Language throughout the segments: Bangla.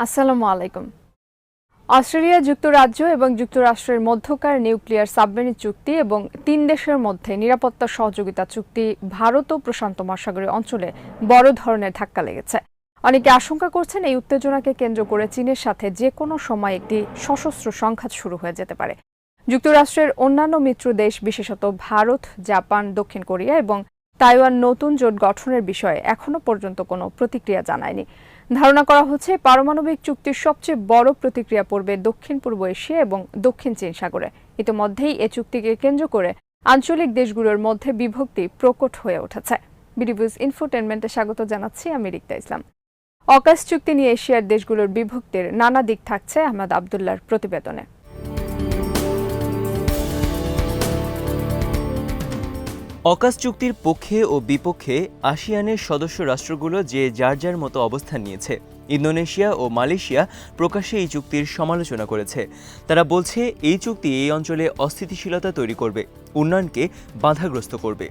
আসসালামু আলাইকুম। অস্ট্রেলিয়া, যুক্তরাজ্য এবং যুক্তরাষ্ট্রের মধ্যকার নিউক্লিয়ার সাবমেরিন চুক্তি এবং তিন দেশের মধ্যে নিরাপত্তা সহযোগিতা চুক্তি ভারত ও প্রশান্ত মহাসাগরীয় অঞ্চলে বড় ধরনের ধাক্কা লেগেছে। অনেকে আশঙ্কা করছেন এই উত্তেজনাকে কেন্দ্র করে চীনের সাথে যে কোনো সময় একটি সশস্ত্র সংঘাত শুরু হয়ে যেতে পারে। যুক্তরাষ্ট্রের অন্যান্য মিত্র দেশ, বিশেষত ভারত, জাপান, দক্ষিণ কোরিয়া এবং তাইওয়ান নতুন জোট গঠনের বিষয়ে এখনো পর্যন্ত কোনো প্রতিক্রিয়া জানায়নি। ধারণা করা হচ্ছে পারমাণবিক চুক্তির সবচেয়ে বড় প্রতিক্রিয়া পড়বে দক্ষিণ পূর্ব এশিয়া এবং দক্ষিণ চীন সাগরে। ইতিমধ্যেই এ চুক্তিকে কেন্দ্র করে আঞ্চলিক দেশগুলোর মধ্যে বিভক্তি প্রকট হয়ে উঠেছে। বিডিভিউজ ইনফোটেনমেন্টে স্বাগত জানাচ্ছি আমি রিক্তা ইসলাম। অকাস চুক্তি নিয়ে এশিয়ার দেশগুলোর বিভক্তির নানা দিক থাকছে আহমেদ আবদুল্লাহর প্রতিবেদনে। অকাস চুক্তির পক্ষে ও বিপক্ষে আসিয়ানের সদস্য রাষ্ট্রগুলো যে যার যার মতো অবস্থান নিয়েছে। ইন্দোনেশিয়া ও মালয়েশিয়া প্রকাশ্যে এই চুক্তির সমালোচনা করেছে। তারা বলছে এই চুক্তি এই অঞ্চলে অস্থিতিশীলতা তৈরি করবে, উন্নয়নকে বাধাগ্রস্ত করবে।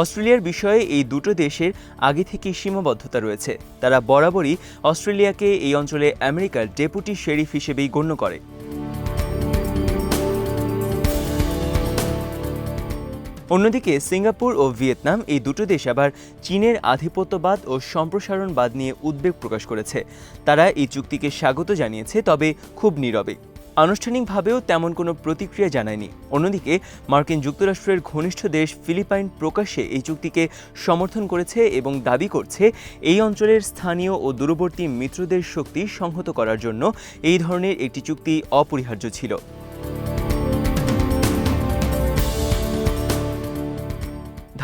অস্ট্রেলিয়ার বিষয়ে এই দুটো দেশের আগে থেকেই সীমাবদ্ধতা রয়েছে। তারা বরাবরই অস্ট্রেলিয়াকে এই অঞ্চলে আমেরিকার ডেপুটি শেরিফ হিসেবেই গণ্য করে। অন্যদিকে সিঙ্গাপুর ও ভিয়েতনাম, এই দুটো দেশ আবার চীনের আধিপত্যবাদ ও সম্প্রসারণবাদ নিয়ে উদ্বেগ প্রকাশ করেছে। তারা এই চুক্তিকে স্বাগত জানিয়েছে, তবে খুব নীরবে। আনুষ্ঠানিকভাবেও তেমন কোনো প্রতিক্রিয়া জানায়নি। অন্যদিকে মার্কিন যুক্তরাষ্ট্রের ঘনিষ্ঠ দেশ ফিলিপাইন প্রকাশ্যে এই চুক্তিকে সমর্থন করেছে এবং দাবি করছে এই অঞ্চলের স্থানীয় ও দূরবর্তী মিত্রদের শক্তি সংহত করার জন্য এই ধরনের একটি চুক্তি অপরিহার্য ছিল।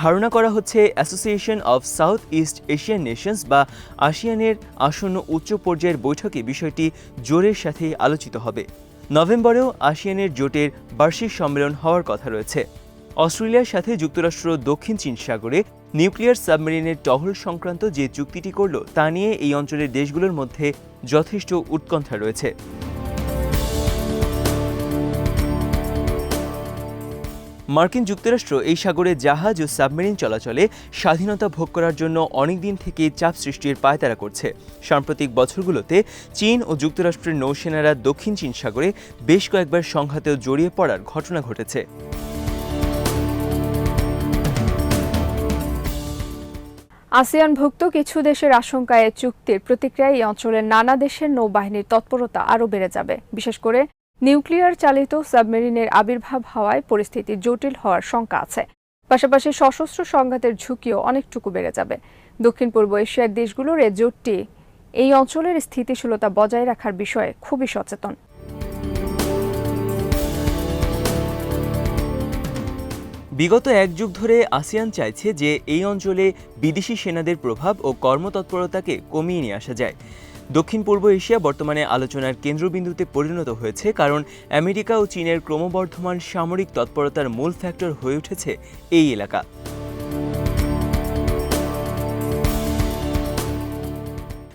ধারণা করা হচ্ছে association of south east Asian Nations বা আসিয়ানের আসন্ন উচ্চ পর্যায়ের বৈঠকে বিষয়টি জোরের সাথে আলোচিত হবে। নভেম্বরেও আসিয়ানের জোটের বার্ষিক সম্মেলন হওয়ার কথা রয়েছে। অস্ট্রেলিয়ার সাথে যুক্তরাষ্ট্র দক্ষিণ চীন সাগরে নিউক্লিয়ার সাবমেরিনের টহল সংক্রান্ত যে চুক্তিটি করল, তা নিয়ে এই অঞ্চলের দেশগুলোর মধ্যে যথেষ্ট উৎকণ্ঠা রয়েছে। মার্কিন যুক্তরাষ্ট্র এই সাগরে জাহাজ ও সাবমেরিন চলাচলে স্বাধীনতা ভোগ করার জন্য অনেকদিন থেকে চাপ সৃষ্টির পায়তারা করছে। সাম্প্রতিক বছরগুলোতে চীন ও যুক্তরাষ্ট্রের নৌসেনারা দক্ষিণ চীন সাগরে বেশ কয়েকবার সংঘাতেও জড়িয়ে পড়ার ঘটনা ঘটেছে। আসিয়ানভুক্ত কিছু দেশের আশঙ্কায় এ চুক্তির প্রতিক্রিয়ায় এই অঞ্চলের নানা দেশের নৌবাহিনীর তৎপরতা আরও বেড়ে যাবে। বিশেষ করে নিউক্লিয়ার চালিত সাবমেরিনের আবির্ভাব হওয়ায় পরিস্থিতি জটিল হওয়ার শঙ্কা আছে। পাশাপাশি সশস্ত্র সংঘাতের ঝুঁকিও অনেকটুকু বেড়ে যাবে। দক্ষিণ পূর্ব এশিয়ার দেশগুলোর এ জোটটি এই অঞ্চলের স্থিতিশীলতা বজায় রাখার বিষয়ে খুবই সচেতন। বিগত এক যুগ ধরে আসিয়ান চাইছে যে এই অঞ্চলে বিদেশি সেনাদের প্রভাব ও কর্মতৎপরতাকে কমিয়ে নিয়ে আসা যায়। দক্ষিণ পূর্ব এশিয়া বর্তমানে আলোচনার কেন্দ্রবিন্দুতে পরিণত হয়েছে, কারণ আমেরিকা ও চীনের ক্রমবর্ধমান সামরিক তৎপরতার মূল ফ্যাক্টর হয়ে উঠেছে এই এলাকা।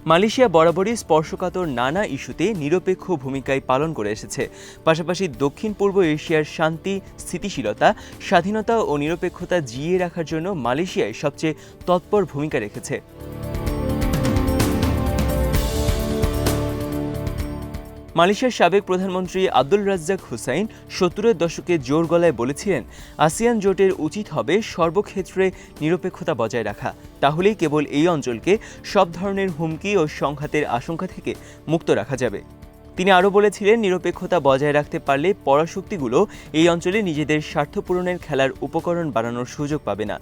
মালয়েশিয়া বরাবরই স্পর্শকাতর নানা ইস্যুতে নিরপেক্ষ ভূমিকায় পালন করে এসেছে। পাশাপাশি দক্ষিণ পূর্ব এশিয়ার শান্তি, স্থিতিশীলতা, স্বাধীনতা ও নিরপেক্ষতা জিইয়ে রাখার জন্য মালয়েশিয়ায় সবচেয়ে তৎপর ভূমিকা রেখেছে। মালয়েশিয়ার সাবেক প্রধানমন্ত্রী আব্দুল রাজ্জাক হুসাইন ৭০-এর দশকে জোর গলায় বলেছিলেন, আসিয়ান জোটের উচিত হবে সর্বক্ষেত্রে নিরপেক্ষতা বজায় রাখা। তাহলেই কেবল এই অঞ্চলকে সব ধরনের হুমকি ও সংঘাতের আশঙ্কা থেকে মুক্ত রাখা যাবে। তিনি আরও বলেছিলেন, নিরপেক্ষতা বজায় রাখতে পারলে পরাশক্তিগুলো এই অঞ্চলে নিজেদের স্বার্থ পূরণের খেলার উপকরণ বানানোর সুযোগ পাবে না।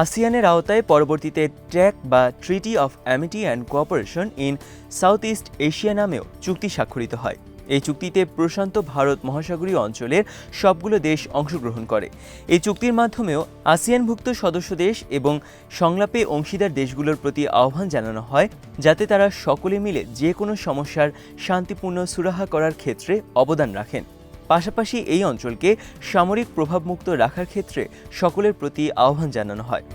আসিয়ানের আওতায় পরবর্তীতে ট্র্যাক বা treaty of Amity and cooperation in south east Asia নামেও চুক্তি স্বাক্ষরিত হয়। এই চুক্তিতে প্রশান্ত ভারত মহাসাগরীয় অঞ্চলের সবগুলো দেশ অংশগ্রহণ করে। এই চুক্তির মাধ্যমেও আসিয়ানভুক্ত সদস্য দেশ এবং সংলাপে অংশীদার দেশগুলোর প্রতি আহ্বান জানানো হয়, যাতে তারা সকলে মিলে যে কোনো সমস্যার শান্তিপূর্ণ সুরাহা করার ক্ষেত্রে অবদান রাখেন। পাশাপাশি এই অঞ্চলকে সামরিক প্রভাবমুক্ত রাখার ক্ষেত্রে সকলের প্রতি আহ্বান জানানো হয়।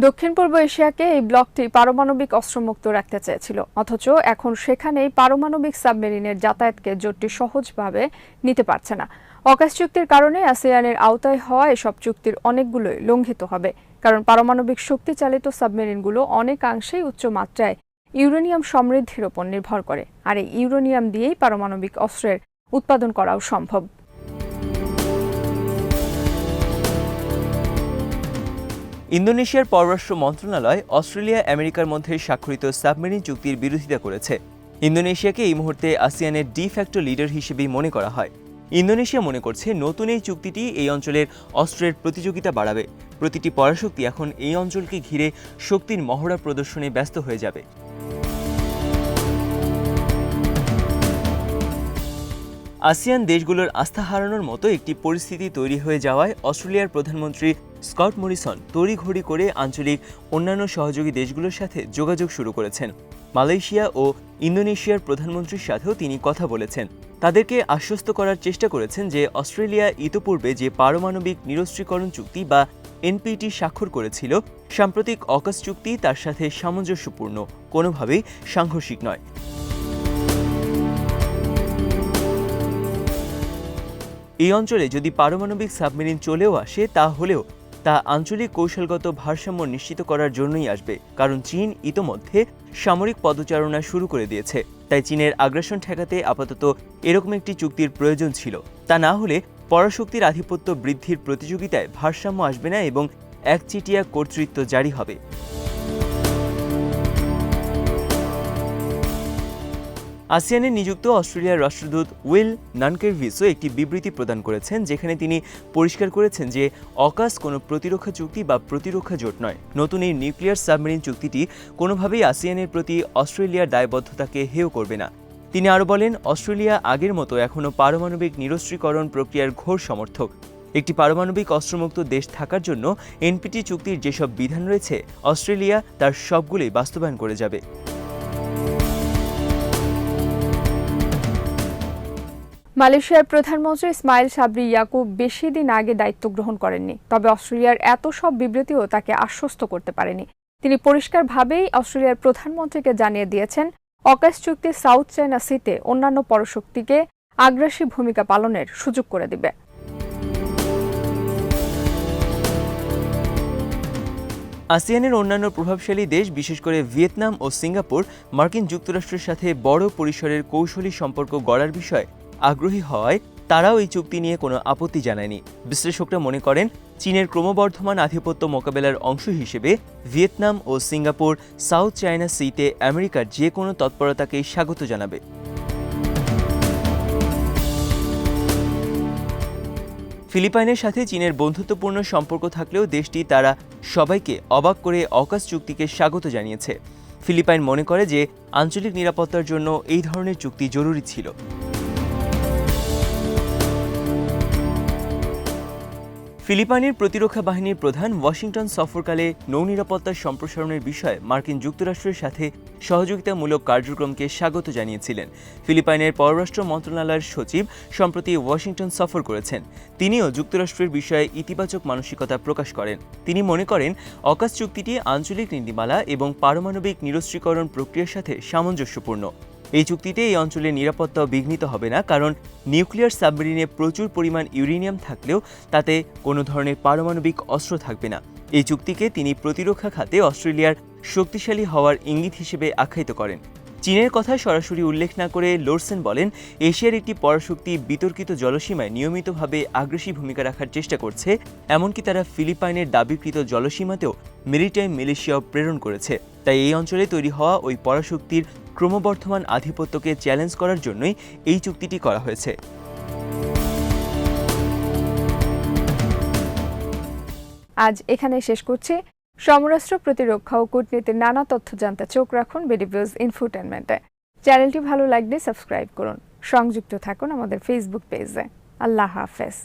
দক্ষিণ পূর্ব এশিয়াকে এই ব্লকটি পারমাণবিক অস্ত্রমুক্ত রাখতে চেয়েছিল, অথচ এখন সেখানেই পারমাণবিক সাবমেরিনের যাতায়াতকে জোটটি সহজভাবে নিতে পারছে না। অকাশ চুক্তির কারণে আসিয়ানের আওতায় হওয়া এসব চুক্তির অনেকগুলোই লঙ্ঘিত হবে, কারণ পারমাণবিক শক্তি চালিত সাবমেরিনগুলো অনেকাংশেই উচ্চ মাত্রায় ইউরেনিয়াম সমৃদ্ধির ওপর নির্ভর করে, আর এই ইউরেনিয়াম দিয়েই পারমাণবিক অস্ত্রের উৎপাদন করাও সম্ভব। ইন্দোনেশিয়ার পররাষ্ট্র মন্ত্রণালয় অস্ট্রেলিয়া আমেরিকার মধ্যে স্বাক্ষরিত সাবমেরিন চুক্তির বিরোধিতা করেছে। ইন্দোনেশিয়াকে এই মুহূর্তে আসিয়ানের ডি ফ্যাক্টো লিডার হিসেবেই মনে করা হয়। ইন্দোনেশিয়া মনে করছে নতুন এই চুক্তিটি এই অঞ্চলের অস্ত্রের প্রতিযোগিতা বাড়াবে। প্রতিটি পরাশক্তি এখন এই অঞ্চলকে ঘিরে শক্তির মহড়া প্রদর্শনে ব্যস্ত হয়ে যাবে। আসিয়ান দেশগুলোর আস্থা হারানোর মতো একটি পরিস্থিতি তৈরি হয়ে যাওয়ায় অস্ট্রেলিয়ার প্রধানমন্ত্রী স্কট মরিসন তড়িঘড়ি করে আঞ্চলিক অন্যান্য সহযোগী দেশগুলোর সাথে যোগাযোগ শুরু করেছেন। মালয়েশিয়া ও ইন্দোনেশিয়ার প্রধানমন্ত্রীর সাথেও তিনি কথা বলেছেন। তাদেরকে আশ্বস্ত করার চেষ্টা করেছেন যে অস্ট্রেলিয়া ইতোপূর্বে যে পারমাণবিক নিরস্ত্রীকরণ চুক্তি বা এনপিটি স্বাক্ষর করেছিল, সাম্প্রতিক অকাশ চুক্তি তার সাথে সামঞ্জস্যপূর্ণ, কোনোভাবেই সাংঘর্ষিক নয়। এই অঞ্চলে যদি পারমাণবিক সাবমেরিন চলেও আসে, তাহলেও তা আঞ্চলিক কৌশলগত ভারসাম্য নিশ্চিত করার জন্যই আসবে, কারণ চীন ইতোমধ্যে সামরিক পদচারণা শুরু করে দিয়েছে। তাই চীনের আগ্রাসন ঠেকাতে আপাতত এরকম একটি চুক্তির প্রয়োজন ছিল। তা না হলে পরাশক্তির আধিপত্য বৃদ্ধির প্রতিযোগিতায় ভারসাম্য আসবে না এবং একচেটিয়া কর্তৃত্ব জারি হবে। আসিয়ানে নিযুক্ত অস্ট্রেলিয়ার রাষ্ট্রদূত উইল নানকেরভিসও একটি বিবৃতি প্রদান করেছেন, যেখানে তিনি পরিষ্কার করেছেন যে অকাশ কোনো প্রতিরক্ষা চুক্তি বা প্রতিরক্ষা জোট নয়। নতুন এই নিউক্লিয়ার সাবমেরিন চুক্তিটি কোনোভাবেই আসিয়ানের প্রতি অস্ট্রেলিয়ার দায়বদ্ধতাকে হেয় করবে না। তিনি আরও বলেন, অস্ট্রেলিয়া আগের মতো এখনও পারমাণবিক নিরস্ত্রীকরণ প্রক্রিয়ার ঘোর সমর্থক। একটি পারমাণবিক অস্ত্রমুক্ত দেশ থাকার জন্য এনপিটি চুক্তির যেসব বিধান রয়েছে, অস্ট্রেলিয়া তার সবগুলোই বাস্তবায়ন করে যাবে। মালয়েশিয়ার প্রধানমন্ত্রী ইসমাইল সাবরি ইয়াকুব বেশি দিন আগে দায়িত্ব গ্রহণ করেননি, তবে অস্ট্রেলিয়ার এত সব বিবৃতিও তাকে আশ্বস্ত করতে পারেনি। তিনি পরিষ্কারভাবেই অস্ট্রেলিয়ার প্রধানমন্ত্রীকে জানিয়ে দিয়েছেন, অকাশ চুক্তি সাউথ চায়না সিতে অন্যান্য পরশক্তিকে আগ্রাসী ভূমিকা পালনের সুযোগ করে দিবে। আসিয়ানের অন্যান্য প্রভাবশালী দেশ, বিশেষ করে ভিয়েতনাম ও সিঙ্গাপুর, মার্কিন যুক্তরাষ্ট্রের সাথে বড় পরিসরের কৌশলী সম্পর্ক গড়ার বিষয়ে আগ্রহী হওয়ায় তারাও এই চুক্তি নিয়ে কোনো আপত্তি জানায়নি। বিশ্লেষকরা মনে করেন, চীনের ক্রমবর্ধমান আধিপত্য মোকাবেলার অংশ হিসেবে ভিয়েতনাম ও সিঙ্গাপুর সাউথ চায়না সিতে আমেরিকার যে কোনো তৎপরতাকেই স্বাগত জানাবে। ফিলিপাইনের সাথে চীনের বন্ধুত্বপূর্ণ সম্পর্ক থাকলেও দেশটি তারা সবাইকে অবাক করে অকাশ চুক্তিকে স্বাগত জানিয়েছে। ফিলিপাইন মনে করে যে আঞ্চলিক নিরাপত্তার জন্য এই ধরনের চুক্তি জরুরি ছিল। ফিলিপাইনের প্রতিরক্ষা বাহিনীর প্রধান ওয়াশিংটন সফরকালে নৌনিরাপত্তার সম্প্রসারণের বিষয়ে মার্কিন যুক্তরাষ্ট্রের সাথে সহযোগিতামূলক কার্যক্রমকে স্বাগত জানিয়েছিলেন। ফিলিপাইনের পররাষ্ট্র মন্ত্রণালয়ের সচিব সম্প্রতি ওয়াশিংটন সফর করেছেন। তিনিও যুক্তরাষ্ট্রের বিষয়ে ইতিবাচক মানসিকতা প্রকাশ করেন। তিনি মনে করেন, অকাশ চুক্তিটি আঞ্চলিক নীতিমালা এবং পারমাণবিক নিরস্ত্রীকরণ প্রক্রিয়ার সাথে সামঞ্জস্যপূর্ণ। এই চুক্তিতে এই অঞ্চলের নিরাপত্তাও বিঘ্নিত হবে না, কারণ নিউক্লিয়ার সাবমেরিনে প্রচুর পরিমাণ ইউরেনিয়াম থাকলেও তাতে কোনো ধরনের পারমাণবিক অস্ত্র থাকবে না। এই চুক্তিকে তিনি প্রতিরক্ষা খাতে অস্ট্রেলিয়ার শক্তিশালী হওয়ার ইঙ্গিত হিসেবে আখ্যায়িত করেন। চীনের কথা সরাসরি উল্লেখ না করে লোরসেন বলেন, এশিয়ার একটি পরাশক্তি বিতর্কিত জলসীমায় নিয়মিতভাবে আগ্রাসী ভূমিকা রাখার চেষ্টা করছে, এমনকি তারা ফিলিপাইনের দাবিকৃত জলসীমাতেও মেরিটাইম মিলিশিয়াও প্রেরণ করেছে। তাই এই অঞ্চলে তৈরি হওয়া ওই পরাশক্তির ক্রমবর্ধমান আধিপত্যকে চ্যালেঞ্জ করার জন্যই এই চুক্তিটি করা হয়েছে। আজ এখানে শেষ করছি। সমরাষ্ট্র, প্রতিরক্ষা ও কূটনীতির নানা তথ্য জানতে চোখ রাখুন বিডিভিউজ ইনফোটেনমেন্টে। চ্যানেলটি ভালো লাগলে সাবস্ক্রাইব করুন। সংযুক্ত থাকুন আমাদের ফেসবুক পেজে। আল্লাহ হাফেজ।